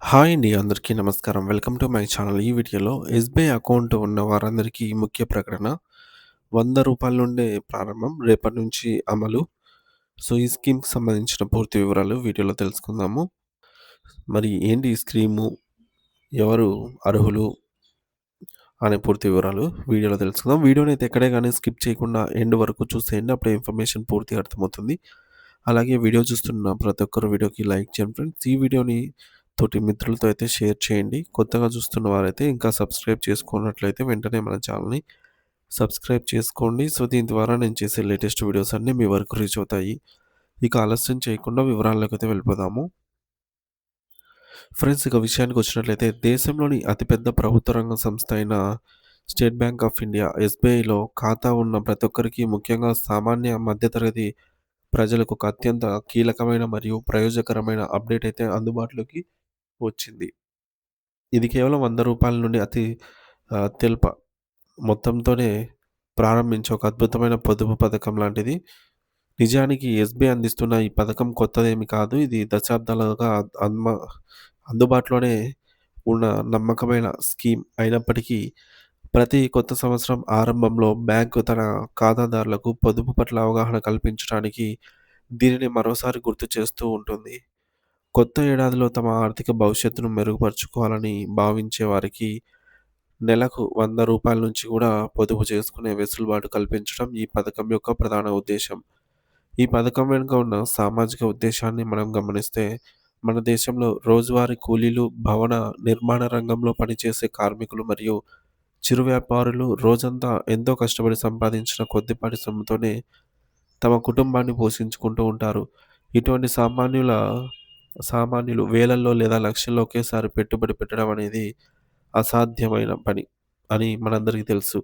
Hi అండి. అందరికీ నమస్కారం. Welcome to my channel. ఈ వీడియోలో ఎస్‌బీఐ అకౌంట్ ఉన్న వారందరికీ ముఖ్య ప్రకటన. రూ. 100 నుండే ప్రారంభం. రేపటి నుంచి అమలు. సో, ఈ స్కీమ్‌కి సంబంధించిన పూర్తి వివరాలు వీడియోలో తెలుసుకుందాము. మరి ఏంటి ఈ స్కీము? ఎవరు అర్హులు? అనే పూర్తి వివరాలు వీడియోలో తెలుసుకుందాం. వీడియోనైతే ఎక్కడే గాని స్కిప్ చేయకుండా ఎండ్ వరకు చూసేయండి. అప్పుడే ఇన్ఫర్మేషన్ పూర్తిగా అర్థమవుతుంది. అలాగే వీడియో చూస్తున్న ప్రతి ఒక్కరు వీడియోకి లైక్ చేయండి ఫ్రెండ్స్. ఈ వీడియోని తోటి మిత్రులతో అయితే షేర్ చేయండి. కొత్తగా చూస్తున్న వారైతే ఇంకా సబ్స్క్రైబ్ చేసుకున్నట్లయితే వెంటనే మన ఛానల్‌ని సబ్స్క్రైబ్ చేసుకోండి. సో, దీని ద్వారా నేను చేసే లేటెస్ట్ వీడియోస్ అన్నీ మీ వరకు రీచ్ అవుతాయి. ఇక ఆలస్యం చేయకుండా వివరాల్లోకైతే వెళ్ళిపోదాము. ఫ్రెండ్స్, ఇక విషయానికొచ్చినట్లయితే దేశంలోని అతిపెద్ద ప్రభుత్వ రంగ సంస్థ అయిన స్టేట్ బ్యాంక్ ఆఫ్ ఇండియా ఎస్‌బీఐలో ఖాతా ఉన్న ప్రతి ఒక్కరికి, ముఖ్యంగా సామాన్య మధ్యతరగతి ప్రజలకు ఒక అత్యంత కీలకమైన మరియు ప్రయోజనకరమైన అప్డేట్ అయితే అందుబాటులోకి వచ్చింది. ఇది కేవలం రూ. 100 నుండి అత్యల్ప మొత్తంతోనే ప్రారంభించే ఒక అద్భుతమైన పొదుపు పథకం లాంటిది. నిజానికి ఎస్‌బీఐ అందిస్తున్న ఈ పథకం కొత్తదేమి కాదు. ఇది దశాబ్దాలుగా అన్మ అందుబాటులోనే ఉన్న నమ్మకమైన స్కీమ్ అయినప్పటికీ, ప్రతి కొత్త సంవత్సరం ఆరంభంలో బ్యాంకు తన ఖాతాదారులకు పొదుపు పట్ల అవగాహన కల్పించడానికి దీనిని మరోసారి గుర్తు చేస్తూ ఉంటుంది. కొత్త ఏడాదిలో తమ ఆర్థిక భవిష్యత్తును మెరుగుపరుచుకోవాలని భావించే వారికి నెలకు రూ. 100 నుంచి కూడా పొదుపు చేసుకునే వెసులుబాటు కల్పించడం ఈ పథకం యొక్క ప్రధాన ఉద్దేశ్యం. ఈ పథకం వెనుక ఉన్న సామాజిక ఉద్దేశాన్ని మనం గమనిస్తే, మన దేశంలో రోజువారీ కూలీలు, భవన నిర్మాణ రంగంలో పనిచేసే కార్మికులు మరియు చిరు వ్యాపారులు రోజంతా ఎంతో కష్టపడి సంపాదించిన కొద్దిపాటి సొమ్ముతోనే తమ కుటుంబాన్ని పోషించుకుంటూ ఉంటారు. ఇటువంటి సామాన్యులు వేలల్లో లేదా లక్షల్లో ఒకేసారి పెట్టుబడి పెట్టడం అనేది అసాధ్యమైన పని అని మనందరికీ తెలుసు.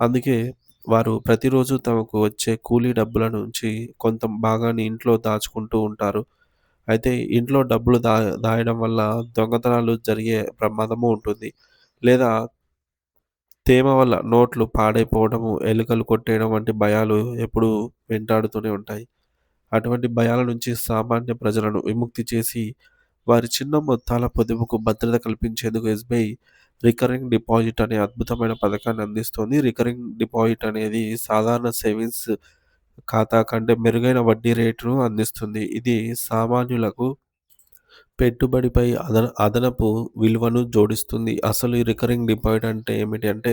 అందుకే వారు ప్రతిరోజు తమకు వచ్చే కూలీ డబ్బుల నుంచి కొంత భాగాన్ని ఇంట్లో దాచుకుంటూ ఉంటారు. అయితే ఇంట్లో డబ్బులు దాయడం వల్ల దొంగతనాలు జరిగే ప్రమాదము ఉంటుంది. లేదా తేమ వల్ల నోట్లు పాడైపోవడము, ఎలుకలు కొట్టేయడం వంటి భయాలు ఎప్పుడూ వెంటాడుతూనే ఉంటాయి. అటువంటి భయాల నుంచి సామాన్య ప్రజలను విముక్తి చేసి, వారి చిన్న మొత్తాల పొదుపుకు భద్రత కల్పించేందుకు ఎస్‌బీఐ రికరింగ్ డిపాజిట్ అనే అద్భుతమైన పథకాన్ని అందిస్తోంది. రికరింగ్ డిపాజిట్ అనేది సాధారణ సేవింగ్స్ ఖాతా కంటే మెరుగైన వడ్డీ రేటును అందిస్తుంది. ఇది సామాన్యులకు పెట్టుబడిపై అదనపు విలువను జోడిస్తుంది. అసలు ఈ రికరింగ్ డిపాజిట్ అంటే ఏమిటి అంటే,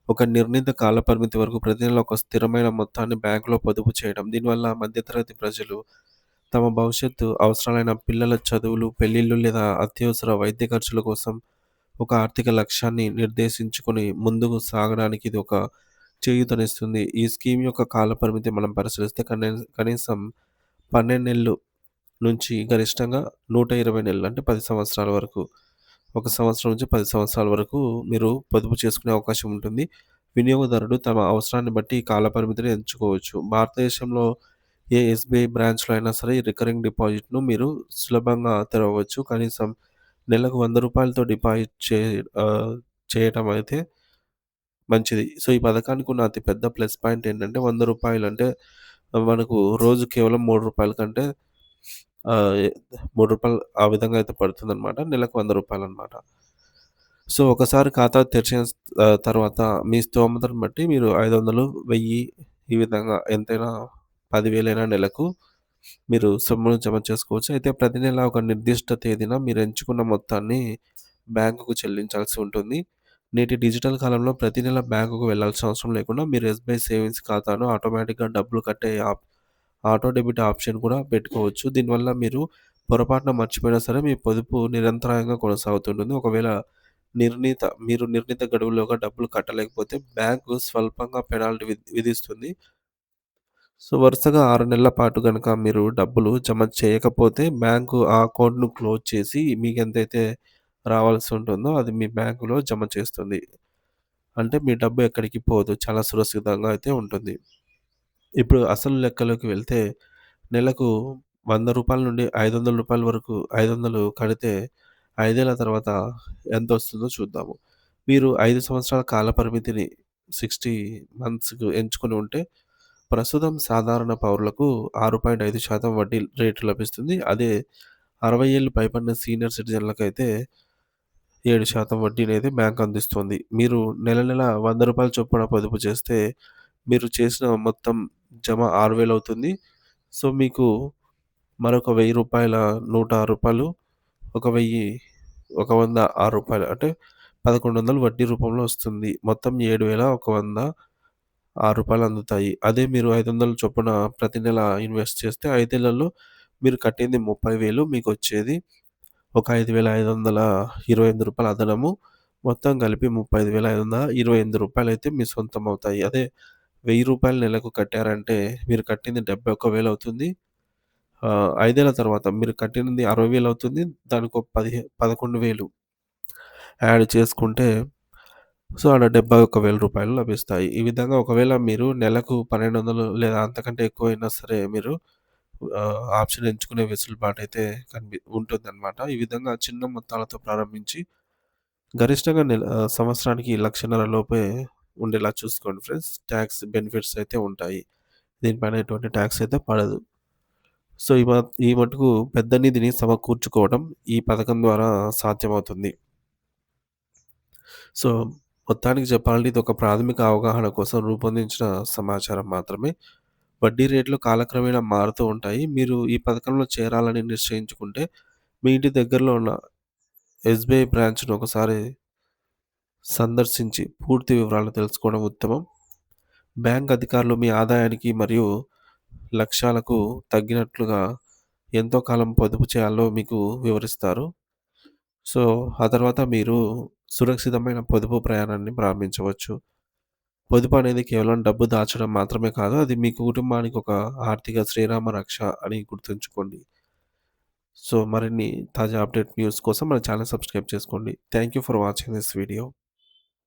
ఒక నిర్ణీత కాల పరిమితి వరకు ప్రతి నెల ఒక స్థిరమైన మొత్తాన్ని బ్యాంకులో పొదుపు చేయడం. దీనివల్ల మధ్యతరగతి ప్రజలు తమ భవిష్యత్తు అవసరాలైన పిల్లల చదువులు, పెళ్ళిళ్ళు లేదా అత్యవసర వైద్య ఖర్చుల కోసం ఒక ఆర్థిక లక్ష్యాన్ని నిర్దేశించుకొని ముందుకు సాగడానికి ఇది ఒక చేయూతనిస్తుంది. ఈ స్కీమ్ యొక్క కాల పరిమితి మనం పరిశీలిస్తే కనీసం 12 నెలలు నుంచి గరిష్టంగా 120 నెలలు అంటే 10 సంవత్సరాల వరకు. ఒక సంవత్సరం నుంచి 10 సంవత్సరాల వరకు మీరు పొదుపు చేసుకునే అవకాశం ఉంటుంది. వినియోగదారుడు తమ అవసరాన్ని బట్టి ఈ కాల పరిమితిని ఎంచుకోవచ్చు. భారతదేశంలో ఏ ఎస్‌బీఐ బ్రాంచ్‌లో అయినా సరే ఈ రికరింగ్ డిపాజిట్‌ను మీరు సులభంగా తెరవవచ్చు. కనీసం నెలకు రూ. 100తో డిపాజిట్ ఆహ్, చేయటం అయితే మంచిది. సో, ఈ పథకానికి ఉన్న అతి పెద్ద ప్లస్ పాయింట్ ఏంటంటే రూ. 100 అంటే మనకు రోజు కేవలం రూ. 3 కంటే ఆహ్, ఎ రూ. 3 ఆ విధంగా అయితే పడుతుందనమాట. నెలకు రూ. 100 సో, ఒకసారి ఖాతా తెరిచిన తర్వాత మీ స్తోమతను బట్టి మీరు 500, 1000 ఈ విధంగా ఎంతైనా 10,000 నెలకు మీరు సొమ్మును జమ చేసుకోవచ్చు. అయితే ప్రతి నెల ఒక నిర్దిష్ట తేదీన మీరు ఎంచుకున్న మొత్తాన్ని బ్యాంకుకు చెల్లించాల్సి ఉంటుంది. నేటి డిజిటల్ కాలంలో ప్రతి నెల బ్యాంకుకు వెళ్ళాల్సిన అవసరం లేకుండా మీరు ఎస్‌బీఐ సేవింగ్స్ ఖాతాను ఆటోమేటిక్‌గా డబ్బులు కట్టే ఆటో డెబిట్ ఆప్షన్ కూడా పెట్టుకోవచ్చు. దీనివల్ల మీరు పొరపాటున మర్చిపోయినా సరే మీ పొదుపు నిరంతరాయంగా కొనసాగుతుంటుంది. ఒకవేళ మీరు నిర్ణీత గడువులోగా డబ్బులు కట్టలేకపోతే బ్యాంకు స్వల్పంగా పెనాల్టీ విధిస్తుంది. సో, వరుసగా 6 నెలల పాటు గనక మీరు డబ్బులు జమ చేయకపోతే బ్యాంకు ఆ అకౌంట్‌ను క్లోజ్ చేసి మీకెంతైతే రావాల్సి ఉంటుందో అది మీ బ్యాంకులో జమ చేస్తుంది. అంటే మీ డబ్బు ఎక్కడికి పోదు. చాలా సురక్షితంగా అయితే ఉంటుంది. ఇప్పుడు అసలు లెక్కలోకి వెళ్తే నెలకు రూ. 100 నుండి రూ. 500 వరకు 500 కడితే 5 ఏళ్ల తర్వాత ఎంతొస్తుందో చూద్దాము. మీరు 5 సంవత్సరాల కాల పరిమితిని 60 మంత్స్‌కు ఎంచుకొని ఉంటే ప్రస్తుతం సాధారణ పౌరులకు 6.5% వడ్డీ రేటు లభిస్తుంది. అదే 60 ఏళ్ళు పైబడిన సీనియర్ సిటిజన్లకైతే 7% వడ్డీనైతే బ్యాంక్ అందిస్తుంది. మీరు నెల నెల రూ. 100 చొప్పున పొదుపు చేస్తే మీరు చేసిన మొత్తం జమ 6,000 అవుతుంది. సో, మీకు మరొక రూ. 1000 రూ. 106 ఒక 1000 ఒక 100 రూ. 6 అంటే 1,100 వడ్డీ రూపంలో వస్తుంది. మొత్తం 7,106 అందుతాయి. అదే మీరు 500 చొప్పున ప్రతి నెల ఇన్వెస్ట్ చేస్తే 5 ఏళ్లలో మీరు కట్టింది 30,000 మీకొచ్చేది ఒక రూ. 5,528 అదనము. మొత్తం కలిపి రూ. 35,528 అయితే మీ సొంతమవుతాయి. అదే రూ. 1,000 నెలకు కట్టారంటే మీరు కట్టింది 71,000 అవుతుంది. 5 ఏళ్ల తర్వాత మీరు కట్టినది 60,000 అవుతుంది. దానికో 11,000 యాడ్ చేసుకుంటే సో, ఆడ రూ. 71,000 లభిస్తాయి. ఈ విధంగా ఒకవేళ మీరు నెలకు 1,200 లేదా అంతకంటే ఎక్కువైనా సరే మీరు ఆప్షన్ ఎంచుకునే వెసులుబాటైతే ఉంటుందనమాట. ఈ విధంగా చిన్న మొత్తాలతో ప్రారంభించి గరిష్టంగా సంవత్సరానికి 1,50,000 లోపే ఉండేలా చూసుకోండి ఫ్రెండ్స్. టాక్స్ బెనిఫిట్స్ అయితే ఉంటాయి. దీనిపైన ఎటువంటి టాక్స్ అయితే పడదు. సో, ఈ మటుకు పెద్ద నిధిని సమకూర్చుకోవడం ఈ పథకం ద్వారా సాధ్యమవుతుంది. సో, మొత్తానికి చెప్పాలంటే ఇదొక ప్రాథమిక అవగాహన కోసం రూపొందించిన సమాచారం మాత్రమే. వడ్డీ రేట్లు కాలక్రమేణా మారుతూ ఉంటాయి. మీరు ఈ పథకంలో చేరాలని నిశ్చయించుకుంటే, మీ ఇంటి దగ్గరలో ఉన్న ఎస్‌బీఐ బ్రాంచ్‌ను ఒకసారి సందర్శించి పూర్తి వివరాలు తెలుసుకోవడం ఉత్తమం. బ్యాంక్ అధికారులు మీ ఆదాయానికి మరియు లక్ష్యాలకు తగ్గినట్లుగా ఎంతో కాలం పొదుపు చేయాలో మీకు వివరిస్తారు. సో, ఆ తర్వాత మీరు సురక్షితమైన పొదుపు ప్రయాణాన్ని ప్రారంభించవచ్చు. పొదుపు అనేది కేవలం డబ్బు దాచడం మాత్రమే కాదు. అది మీ కుటుంబానికి ఒక ఆర్థిక శ్రీరామ రక్ష అని గుర్తుంచుకోండి. సో, మరిన్ని తాజా అప్డేట్ న్యూస్ కోసం మన ఛానెల్ సబ్స్క్రైబ్ చేసుకోండి. Thank you for watching this video.